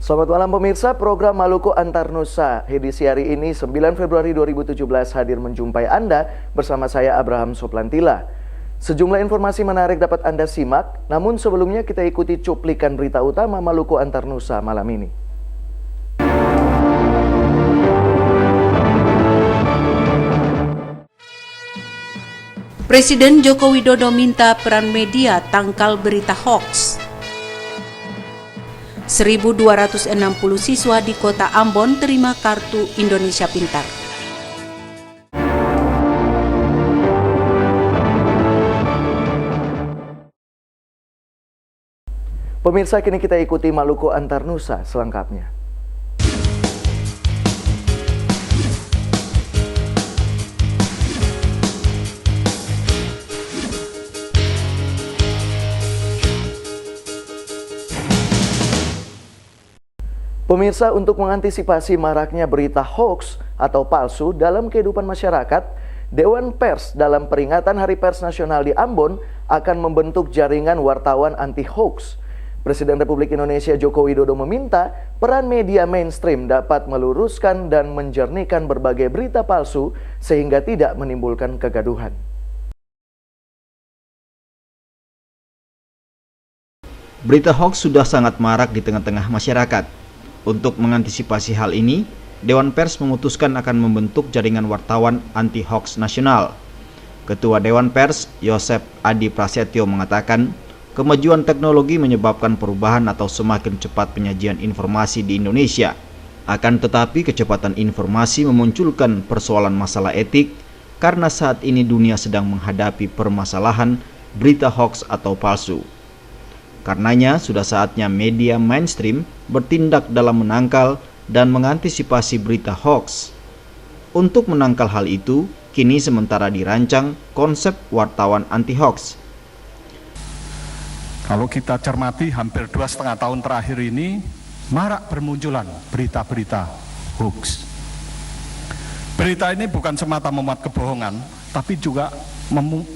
Selamat malam pemirsa, program Maluku Antar Nusa edisi hari ini 9 Februari 2017 hadir menjumpai Anda bersama saya Abraham Soplantila. Sejumlah informasi menarik dapat Anda simak, namun sebelumnya kita ikuti cuplikan berita utama Maluku Antar Nusa malam ini. Presiden Joko Widodo minta peran media tangkal berita hoaks. 1.260 siswa di kota Ambon terima kartu Indonesia Pintar. Pemirsa, kini kita ikuti Maluku Antar Nusa selengkapnya. Pemirsa, untuk mengantisipasi maraknya berita hoaks atau palsu dalam kehidupan masyarakat, Dewan Pers dalam peringatan Hari Pers Nasional di Ambon akan membentuk jaringan wartawan anti hoaks. Presiden Republik Indonesia Joko Widodo meminta peran media mainstream dapat meluruskan dan menjernihkan berbagai berita palsu sehingga tidak menimbulkan kegaduhan. Berita hoaks sudah sangat marak di tengah-tengah masyarakat. Untuk mengantisipasi hal ini, Dewan Pers memutuskan akan membentuk jaringan wartawan anti-hoaks nasional. Ketua Dewan Pers, Yosep Adi Prasetyo mengatakan, kemajuan teknologi menyebabkan perubahan atau semakin cepat penyajian informasi di Indonesia. Akan tetapi kecepatan informasi memunculkan persoalan masalah etik karena saat ini dunia sedang menghadapi permasalahan berita hoaks atau palsu. Karenanya, sudah saatnya media mainstream bertindak dalam menangkal dan mengantisipasi berita hoaks. Untuk menangkal hal itu, kini sementara dirancang konsep wartawan anti-hoaks. Kalau kita cermati hampir 2,5 tahun terakhir ini, marak bermunculan berita-berita hoaks. Berita ini bukan semata memuat kebohongan, tapi juga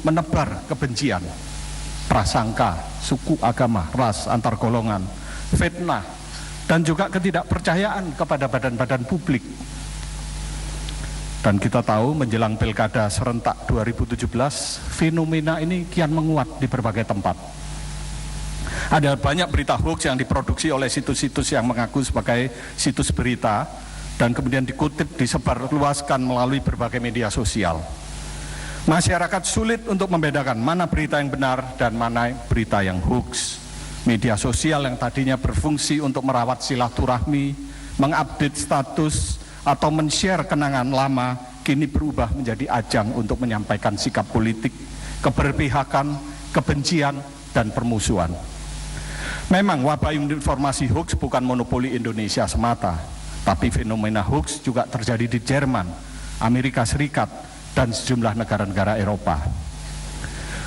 menebar kebencian, prasangka, suku, agama, ras, antar golongan, fitnah, dan juga ketidakpercayaan kepada badan-badan publik. Dan kita tahu menjelang Pilkada serentak 2017, fenomena ini kian menguat di berbagai tempat. Ada banyak berita hoaks yang diproduksi oleh situs-situs yang mengaku sebagai situs berita, dan kemudian dikutip, disebarluaskan melalui berbagai media sosial. Masyarakat sulit untuk membedakan mana berita yang benar dan mana berita yang hoaks. Media sosial yang tadinya berfungsi untuk merawat silaturahmi, mengupdate status, atau men-share kenangan lama, kini berubah menjadi ajang untuk menyampaikan sikap politik, keberpihakan, kebencian, dan permusuhan. Memang wabah informasi hoaks bukan monopoli Indonesia semata, tapi fenomena hoaks juga terjadi di Jerman, Amerika Serikat, dan sejumlah negara-negara Eropa.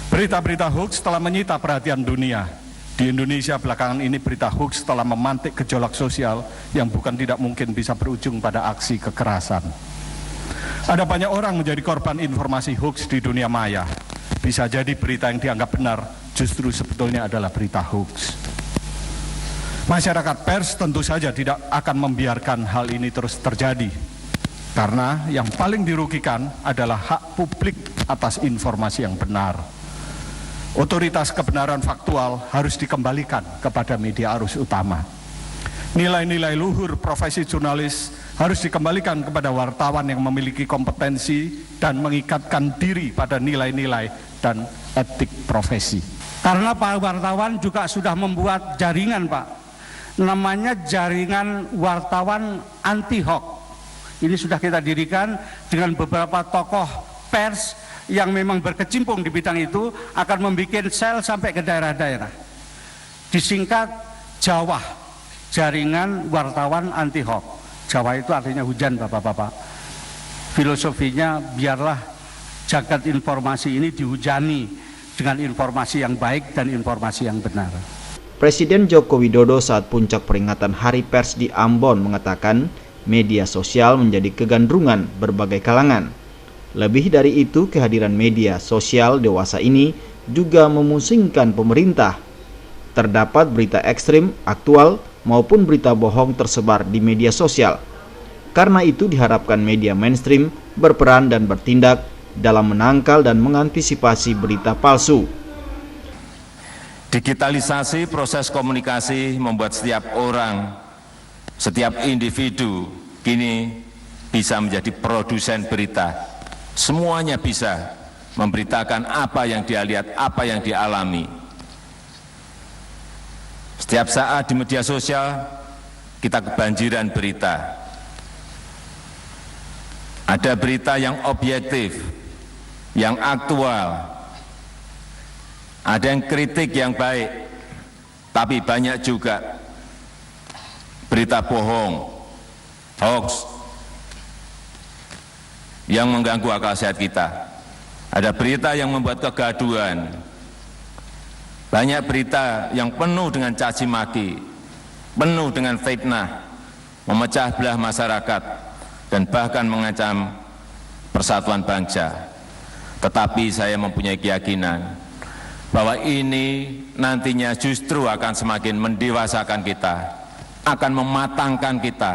Berita-berita hoaks telah menyita perhatian dunia. Di Indonesia belakangan ini berita hoaks telah memantik gejolak sosial yang bukan tidak mungkin bisa berujung pada aksi kekerasan. Ada banyak orang menjadi korban informasi hoaks di dunia maya. Bisa jadi berita yang dianggap benar justru sebetulnya adalah berita hoaks. Masyarakat pers tentu saja tidak akan membiarkan hal ini terus terjadi. Karena yang paling dirugikan adalah hak publik atas informasi yang benar. Otoritas kebenaran faktual harus dikembalikan kepada media arus utama. Nilai-nilai luhur profesi jurnalis harus dikembalikan kepada wartawan yang memiliki kompetensi dan mengikatkan diri pada nilai-nilai dan etik profesi. Karena Pak wartawan juga sudah membuat jaringan, Pak. Namanya Jaringan Wartawan Anti-Hoaks. Ini sudah kita dirikan dengan beberapa tokoh pers yang memang berkecimpung di bidang itu, akan membuat sel sampai ke daerah-daerah. Disingkat Jawa, Jaringan Wartawan Anti-Hoaks. Jawa itu artinya hujan, Bapak-bapak. Filosofinya biarlah jagat informasi ini dihujani dengan informasi yang baik dan informasi yang benar. Presiden Joko Widodo saat puncak peringatan Hari Pers di Ambon mengatakan media sosial menjadi kegandrungan berbagai kalangan. Lebih dari itu, kehadiran media sosial dewasa ini juga memusingkan pemerintah. Terdapat berita ekstrim, aktual, maupun berita bohong tersebar di media sosial. Karena itu diharapkan media mainstream berperan dan bertindak dalam menangkal dan mengantisipasi berita palsu. Digitalisasi proses komunikasi membuat setiap orang, setiap individu kini bisa menjadi produsen berita. Semuanya bisa memberitakan apa yang dia lihat, apa yang dia alami. Setiap saat di media sosial kita kebanjiran berita. Ada berita yang objektif, yang aktual, ada yang kritik yang baik, tapi banyak juga berita bohong, hoax, yang mengganggu akal sehat kita. Ada berita yang membuat kegaduhan, banyak berita yang penuh dengan caci maki, penuh dengan fitnah, memecah belah masyarakat, dan bahkan mengancam persatuan bangsa. Tetapi saya mempunyai keyakinan bahwa ini nantinya justru akan semakin mendewasakan kita, akan mematangkan kita,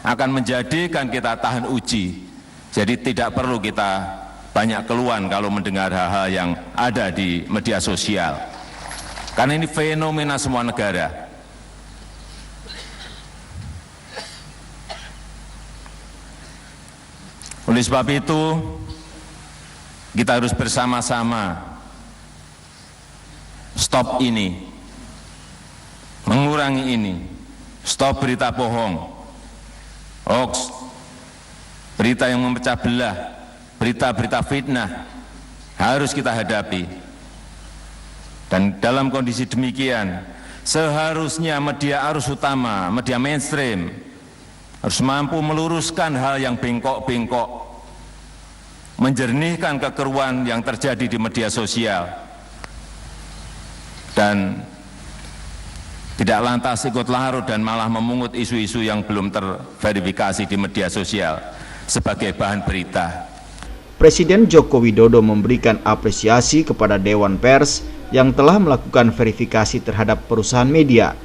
akan menjadikan kita tahan uji. Jadi tidak perlu kita banyak keluhan kalau mendengar hal-hal yang ada di media sosial. Karena ini fenomena semua negara. Oleh sebab itu, kita harus bersama-sama stop ini, mengurangi ini, stop berita bohong, hoax, berita yang memecah belah, berita-berita fitnah, harus kita hadapi. Dan dalam kondisi demikian, seharusnya media arus utama, media mainstream, harus mampu meluruskan hal yang bengkok-bengkok, menjernihkan kekeruan yang terjadi di media sosial, dan tidak lantas ikut larut dan malah memungut isu-isu yang belum terverifikasi di media sosial sebagai bahan berita. Presiden Joko Widodo memberikan apresiasi kepada Dewan Pers yang telah melakukan verifikasi terhadap perusahaan media.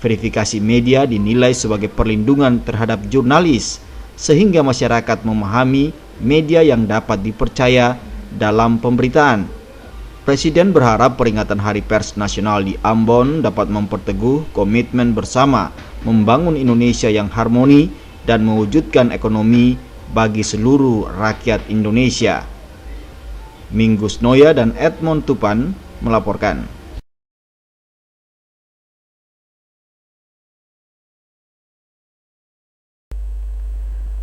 Verifikasi media dinilai sebagai perlindungan terhadap jurnalis, sehingga masyarakat memahami media yang dapat dipercaya dalam pemberitaan. Presiden berharap peringatan Hari Pers Nasional di Ambon dapat memperteguh komitmen bersama membangun Indonesia yang harmoni dan mewujudkan ekonomi bagi seluruh rakyat Indonesia. Minggus Noya dan Edmond Tupan melaporkan.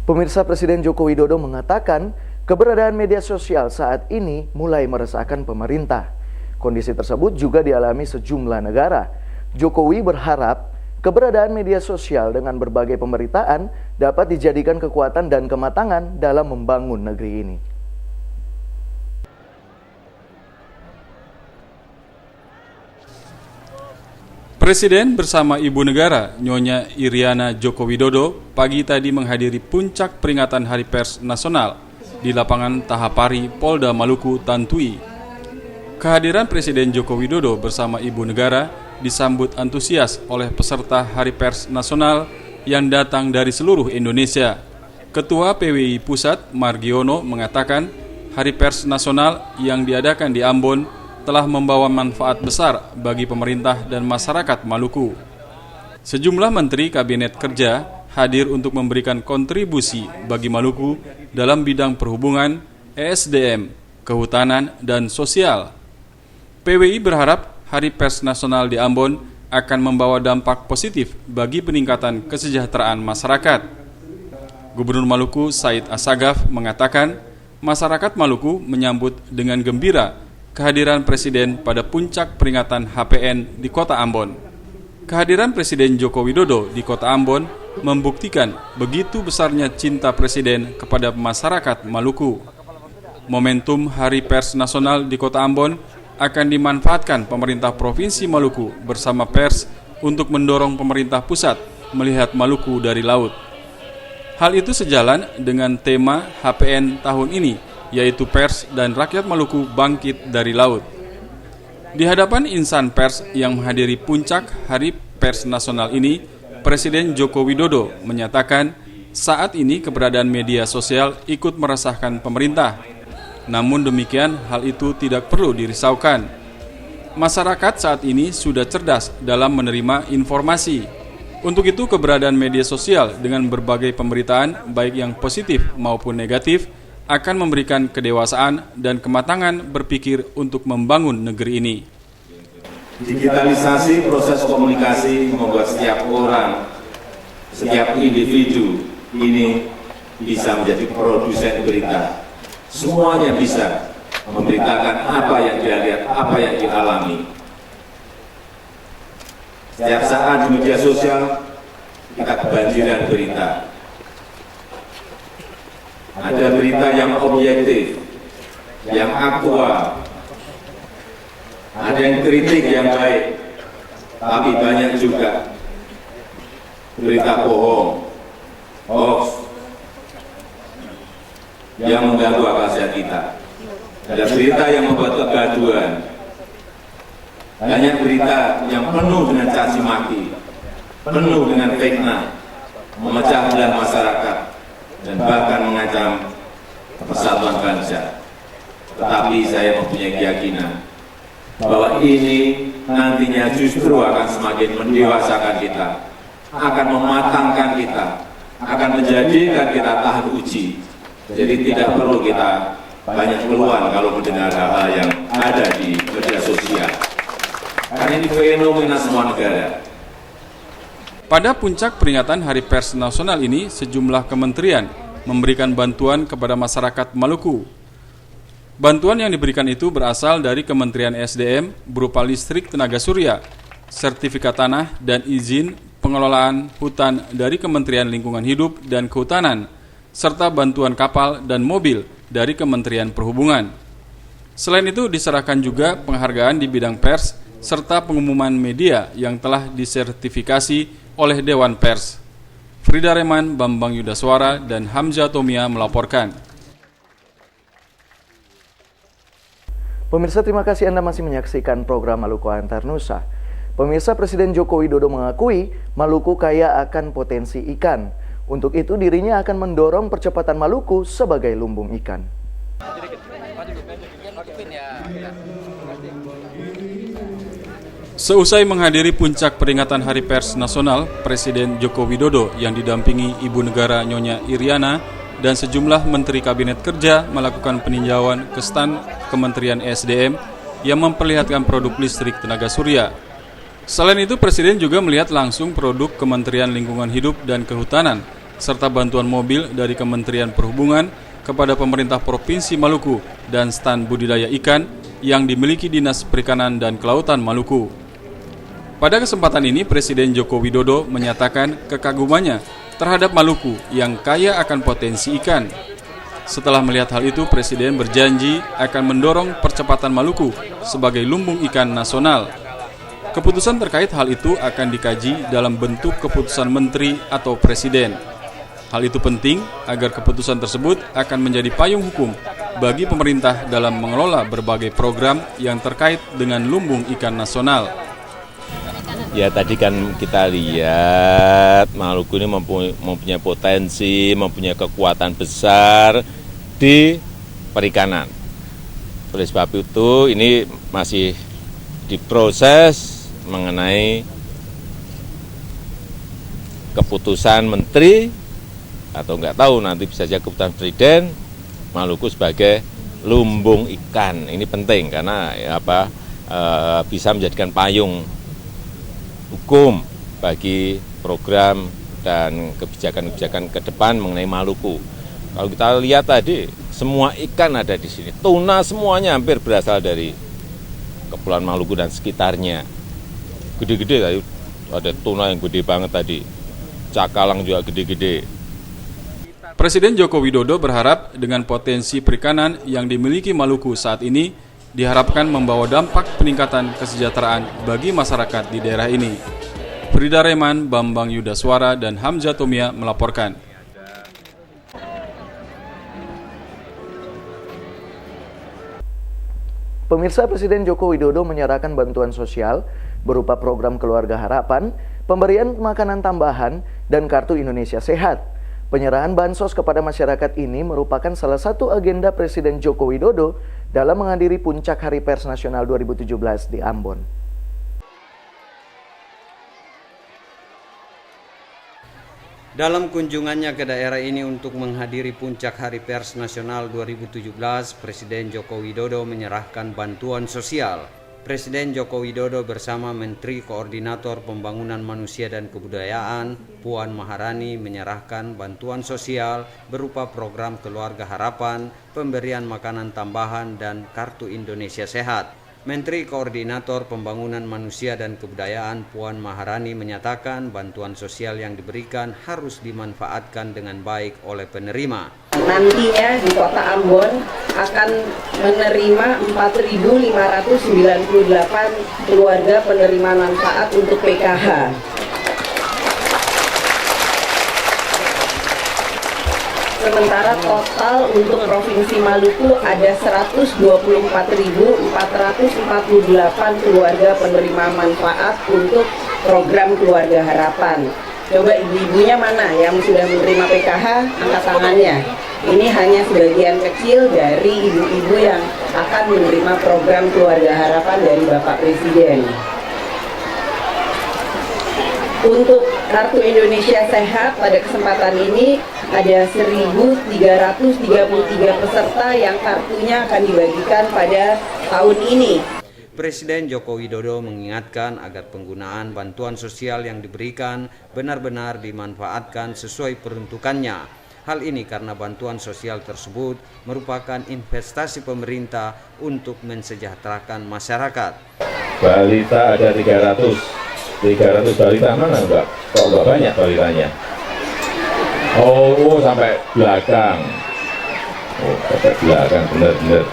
Pemirsa, Presiden Joko Widodo mengatakan keberadaan media sosial saat ini mulai meresahkan pemerintah. Kondisi tersebut juga dialami sejumlah negara. Jokowi berharap keberadaan media sosial dengan berbagai pemberitaan dapat dijadikan kekuatan dan kematangan dalam membangun negeri ini. Presiden bersama Ibu Negara, Nyonya Iriana Joko Widodo, pagi tadi menghadiri puncak peringatan Hari Pers Nasional di lapangan Tahapari, Polda Maluku, Tantui. Kehadiran Presiden Joko Widodo bersama Ibu Negara disambut antusias oleh peserta Hari Pers Nasional yang datang dari seluruh Indonesia. Ketua PWI Pusat, Margiono, mengatakan Hari Pers Nasional yang diadakan di Ambon telah membawa manfaat besar bagi pemerintah dan masyarakat Maluku. Sejumlah menteri Kabinet Kerja hadir untuk memberikan kontribusi bagi Maluku dalam bidang perhubungan, ESDM, kehutanan, dan sosial. PWI berharap Hari Pers Nasional di Ambon akan membawa dampak positif bagi peningkatan kesejahteraan masyarakat. Gubernur Maluku Said Assagaf mengatakan masyarakat Maluku menyambut dengan gembira kehadiran Presiden pada puncak peringatan HPN di Kota Ambon. Kehadiran Presiden Joko Widodo di Kota Ambon membuktikan begitu besarnya cinta Presiden kepada masyarakat Maluku. Momentum Hari Pers Nasional di Kota Ambon akan dimanfaatkan pemerintah Provinsi Maluku bersama pers untuk mendorong pemerintah pusat melihat Maluku dari laut. Hal itu sejalan dengan tema HPN tahun ini, yaitu pers dan rakyat Maluku bangkit dari laut. Di hadapan insan pers yang menghadiri puncak Hari Pers Nasional ini, Presiden Joko Widodo menyatakan saat ini keberadaan media sosial ikut meresahkan pemerintah. Namun demikian, hal itu tidak perlu dirisaukan. Masyarakat saat ini sudah cerdas dalam menerima informasi. Untuk itu, keberadaan media sosial dengan berbagai pemberitaan, baik yang positif maupun negatif, akan memberikan kedewasaan dan kematangan berpikir untuk membangun negeri ini. Digitalisasi proses komunikasi membuat setiap orang, setiap individu ini bisa menjadi produsen berita. Semuanya bisa memberitakan apa yang dia lihat, apa yang dialami. Setiap saat di media sosial kita kebanjiran berita. Ada berita yang objektif, yang aktual, ada yang kritik yang baik, tapi banyak juga berita bohong, hoax, yang mengganggu akal sehat kita. Ada berita yang membuat kegaduhan, banyak berita yang penuh dengan caci maki, penuh dengan fitnah, memecah belah masyarakat, dan bahkan mengancam persatuan bangsa. Tetapi saya mempunyai keyakinan bahwa ini nantinya justru akan semakin mendewasakan kita, akan mematangkan kita, akan menjadikan kita tahan uji. Jadi tidak perlu kita banyak keluhan kalau mendengar hal-hal yang ada di media sosial. Karena ini fenomena semua negara. Pada puncak peringatan Hari Pers Nasional ini, sejumlah kementerian memberikan bantuan kepada masyarakat Maluku. Bantuan yang diberikan itu berasal dari Kementerian SDM berupa listrik tenaga surya, sertifikat tanah dan izin pengelolaan hutan dari Kementerian Lingkungan Hidup dan Kehutanan, serta bantuan kapal dan mobil dari Kementerian Perhubungan. Selain itu, diserahkan juga penghargaan di bidang pers serta pengumuman media yang telah disertifikasi oleh Dewan Pers. Frida Reman, Bambang Yudaswara, dan Hamzah Tomia melaporkan. Pemirsa, terima kasih Anda masih menyaksikan program Maluku Antar Nusa. Pemirsa, Presiden Joko Widodo mengakui Maluku kaya akan potensi ikan. Untuk itu dirinya akan mendorong percepatan Maluku sebagai lumbung ikan. Seusai menghadiri puncak peringatan Hari Pers Nasional, Presiden Joko Widodo yang didampingi Ibu Negara Nyonya Iriana dan sejumlah Menteri Kabinet Kerja melakukan peninjauan ke stan Kementerian SDM yang memperlihatkan produk listrik tenaga surya. Selain itu, Presiden juga melihat langsung produk Kementerian Lingkungan Hidup dan Kehutanan, serta bantuan mobil dari Kementerian Perhubungan kepada pemerintah Provinsi Maluku dan stan budidaya ikan yang dimiliki Dinas Perikanan dan Kelautan Maluku. Pada kesempatan ini, Presiden Joko Widodo menyatakan kekagumannya terhadap Maluku yang kaya akan potensi ikan. Setelah melihat hal itu, Presiden berjanji akan mendorong percepatan Maluku sebagai lumbung ikan nasional. Keputusan terkait hal itu akan dikaji dalam bentuk keputusan menteri atau presiden. Hal itu penting agar keputusan tersebut akan menjadi payung hukum bagi pemerintah dalam mengelola berbagai program yang terkait dengan lumbung ikan nasional. Ya, tadi kan kita lihat Maluku ini mempunyai potensi, mempunyai kekuatan besar di perikanan. Oleh sebab itu ini masih diproses mengenai keputusan menteri atau nggak tahu nanti bisa saja keputusan presiden Maluku sebagai lumbung ikan. Ini penting karena bisa menjadikan payung hukum bagi program dan kebijakan-kebijakan ke depan mengenai Maluku. Kalau kita lihat tadi, semua ikan ada di sini. Tuna semuanya hampir berasal dari Kepulauan Maluku dan sekitarnya. Gede-gede tadi, ada tuna yang gede banget tadi. Cakalang juga gede-gede. Presiden Joko Widodo berharap dengan potensi perikanan yang dimiliki Maluku saat ini diharapkan membawa dampak peningkatan kesejahteraan bagi masyarakat di daerah ini. Frida Reman, Bambang Yudaswara, dan Hamzah Tomia melaporkan. Pemirsa, Presiden Joko Widodo menyerahkan bantuan sosial berupa program Keluarga Harapan pemberian makanan tambahan, dan Kartu Indonesia Sehat. Penyerahan bansos kepada masyarakat ini merupakan salah satu agenda Presiden Joko Widodo dalam menghadiri Puncak Hari Pers Nasional 2017 di Ambon. Dalam kunjungannya ke daerah ini untuk menghadiri Puncak Hari Pers Nasional 2017, Presiden Joko Widodo menyerahkan bantuan sosial. Presiden Joko Widodo bersama Menteri Koordinator Pembangunan Manusia dan Kebudayaan, Puan Maharani, menyerahkan bantuan sosial berupa program Keluarga Harapan, pemberian makanan tambahan, dan Kartu Indonesia Sehat. Menteri Koordinator Pembangunan Manusia dan Kebudayaan Puan Maharani menyatakan bantuan sosial yang diberikan harus dimanfaatkan dengan baik oleh penerima. Nantinya di Kota Ambon akan menerima 4.598 keluarga penerima manfaat untuk PKH. Sementara total untuk Provinsi Maluku ada 124.448 keluarga penerima manfaat untuk program Keluarga Harapan. Coba ibu-ibunya mana yang sudah menerima PKH, angkat tangannya. Ini hanya sebagian kecil dari ibu-ibu yang akan menerima program Keluarga Harapan dari Bapak Presiden. Untuk Kartu Indonesia Sehat pada kesempatan ini ada 1.333 peserta yang kartunya akan dibagikan pada tahun ini. Presiden Joko Widodo mengingatkan agar penggunaan bantuan sosial yang diberikan benar-benar dimanfaatkan sesuai peruntukannya. Hal ini karena bantuan sosial tersebut merupakan investasi pemerintah untuk mensejahterakan masyarakat. Balita ada 300 balita mana enggak? Kok enggak banyak balitanya? Oh, sampai belakang. Oh, sampai belakang, benar-benar.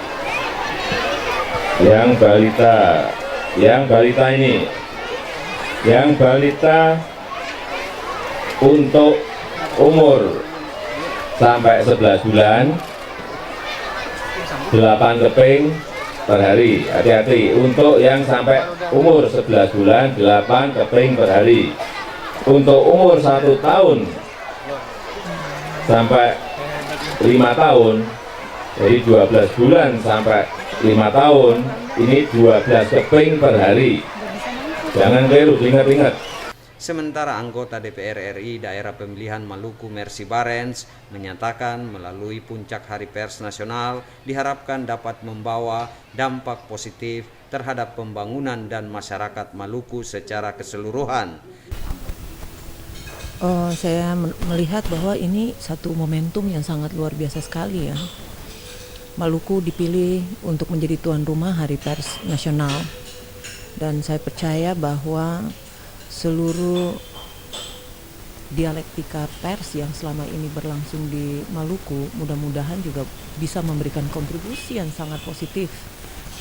Yang balita ini, yang balita untuk umur sampai 11 bulan, 8 keping per hari, hati-hati. Untuk yang sampai umur 11 bulan, 8 keping per hari. Untuk umur 1 tahun sampai 5 tahun, jadi 12 bulan sampai 5 tahun, ini 12 keping per hari. Jangan keliru, ingat-ingat. Sementara anggota DPR RI Daerah Pemilihan Maluku Mercy Barens menyatakan melalui Puncak Hari Pers Nasional diharapkan dapat membawa dampak positif terhadap pembangunan dan masyarakat Maluku secara keseluruhan. Saya melihat bahwa ini satu momentum yang sangat luar biasa sekali ya. Maluku dipilih untuk menjadi tuan rumah Hari Pers Nasional. Dan saya percaya bahwa seluruh dialektika pers yang selama ini berlangsung di Maluku mudah-mudahan juga bisa memberikan kontribusi yang sangat positif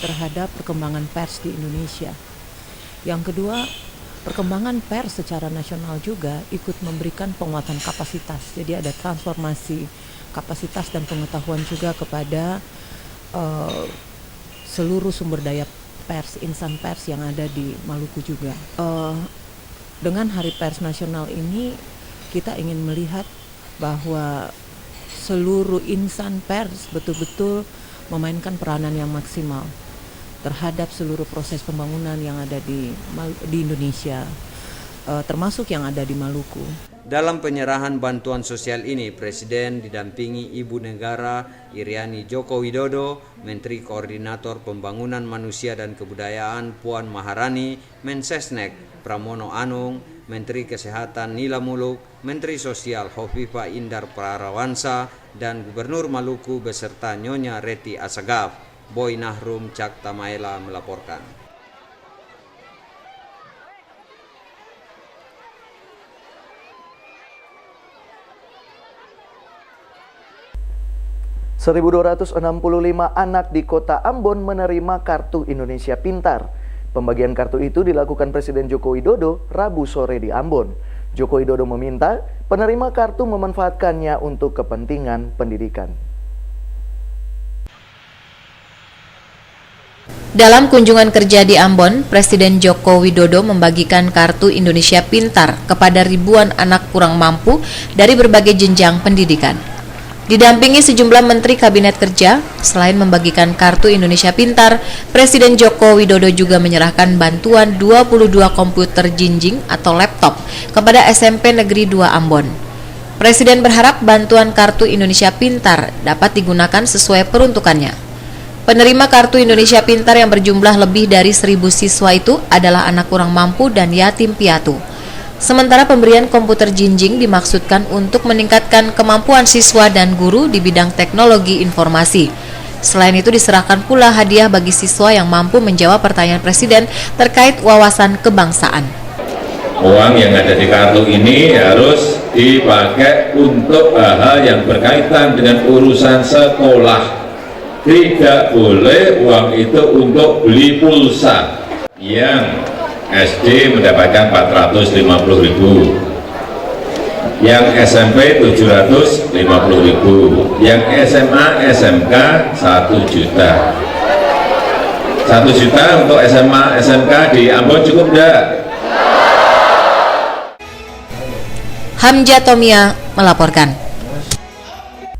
terhadap perkembangan pers di Indonesia. Yang kedua, perkembangan pers secara nasional juga ikut memberikan penguatan kapasitas. Jadi ada transformasi kapasitas dan pengetahuan juga kepada seluruh sumber daya pers, insan pers yang ada di Maluku juga. Dengan Hari Pers Nasional ini kita ingin melihat bahwa seluruh insan pers betul-betul memainkan peranan yang maksimal terhadap seluruh proses pembangunan yang ada di Indonesia, termasuk yang ada di Maluku. Dalam penyerahan bantuan sosial ini, Presiden didampingi Ibu Negara Iriani Joko Widodo, Menteri Koordinator Pembangunan Manusia dan Kebudayaan Puan Maharani, Mensesnek Pramono Anung, Menteri Kesehatan Nila Muluk, Menteri Sosial Hovifah Indar Parawansa, dan Gubernur Maluku beserta Nyonya Reti Asagaf. Boy Nahrum Cak Tamaela melaporkan. ...1.265 anak di Kota Ambon menerima Kartu Indonesia Pintar. Pembagian kartu itu dilakukan Presiden Joko Widodo Rabu sore di Ambon. Joko Widodo meminta penerima kartu memanfaatkannya untuk kepentingan pendidikan. Dalam kunjungan kerja di Ambon, Presiden Joko Widodo membagikan kartu Indonesia Pintar kepada ribuan anak kurang mampu dari berbagai jenjang pendidikan. Didampingi sejumlah menteri kabinet kerja, selain membagikan kartu Indonesia Pintar, Presiden Joko Widodo juga menyerahkan bantuan 22 komputer jinjing atau laptop kepada SMP Negeri 2 Ambon. Presiden berharap bantuan kartu Indonesia Pintar dapat digunakan sesuai peruntukannya. Penerima kartu Indonesia Pintar yang berjumlah lebih dari 1.000 siswa itu adalah anak kurang mampu dan yatim piatu. Sementara pemberian komputer jinjing dimaksudkan untuk meningkatkan kemampuan siswa dan guru di bidang teknologi informasi. Selain itu diserahkan pula hadiah bagi siswa yang mampu menjawab pertanyaan Presiden terkait wawasan kebangsaan. Uang yang ada di kartu ini harus dipakai untuk hal-hal yang berkaitan dengan urusan sekolah. Tidak boleh uang itu untuk beli pulsa. Yang SD mendapatkan 450.000, yang SMP 750.000, yang SMA SMK 1 juta. 1 juta untuk SMA SMK di Ambon cukup enggak? Hamja Tomia melaporkan.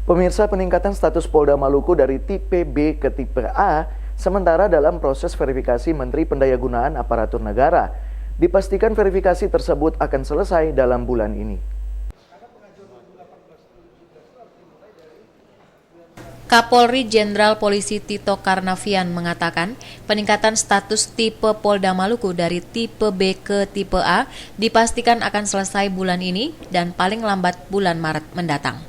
Pemirsa, peningkatan status Polda Maluku dari tipe B ke tipe A sementara dalam proses verifikasi Menteri Pendayagunaan Aparatur Negara. Dipastikan verifikasi tersebut akan selesai dalam bulan ini. Kapolri Jenderal Polisi Tito Karnavian mengatakan peningkatan status tipe Polda Maluku dari tipe B ke tipe A dipastikan akan selesai bulan ini dan paling lambat bulan Maret mendatang.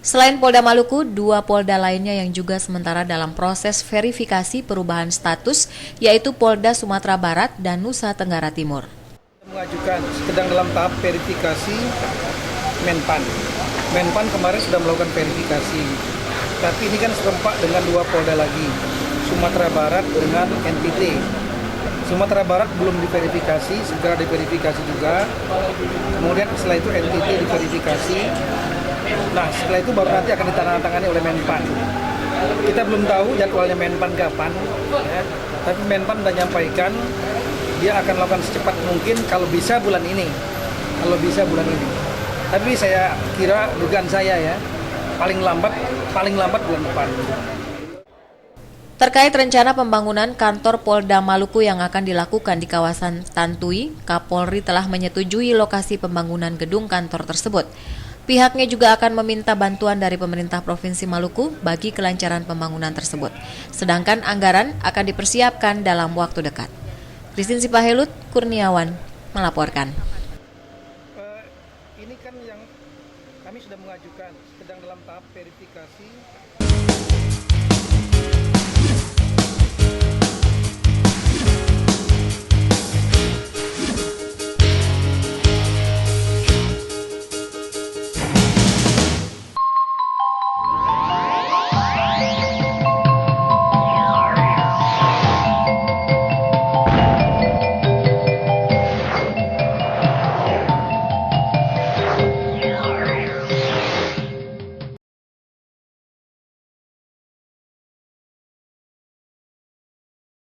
Selain Polda Maluku, 2 Polda lainnya yang juga sementara dalam proses verifikasi perubahan status, yaitu Polda Sumatera Barat dan Nusa Tenggara Timur. Mengajukan sedang dalam tahap verifikasi Menpan. Menpan kemarin sudah melakukan verifikasi, tapi ini kan serempak dengan 2 Polda lagi, Sumatera Barat dengan NTT. Sumatera Barat belum diverifikasi, segera diverifikasi juga. Kemudian setelah itu NTT diverifikasi. Nah, setelah itu baru nanti akan ditandatangani oleh Menpan. Kita belum tahu jadwalnya Menpan kapan, ya. Tapi Menpan sudah menyampaikan dia akan lakukan secepat mungkin kalau bisa bulan ini. Tapi saya kira dugaan saya ya, paling lambat bulan depan. Terkait rencana pembangunan kantor Polda Maluku yang akan dilakukan di kawasan Tantui, Kapolri telah menyetujui lokasi pembangunan gedung kantor tersebut. Pihaknya juga akan meminta bantuan dari pemerintah Provinsi Maluku bagi kelancaran pembangunan tersebut. Sedangkan anggaran akan dipersiapkan dalam waktu dekat. Christine Sipahelut, Kurniawan, melaporkan. Ini kan yang kami sudah mengajukan, sedang dalam tahap verifikasi.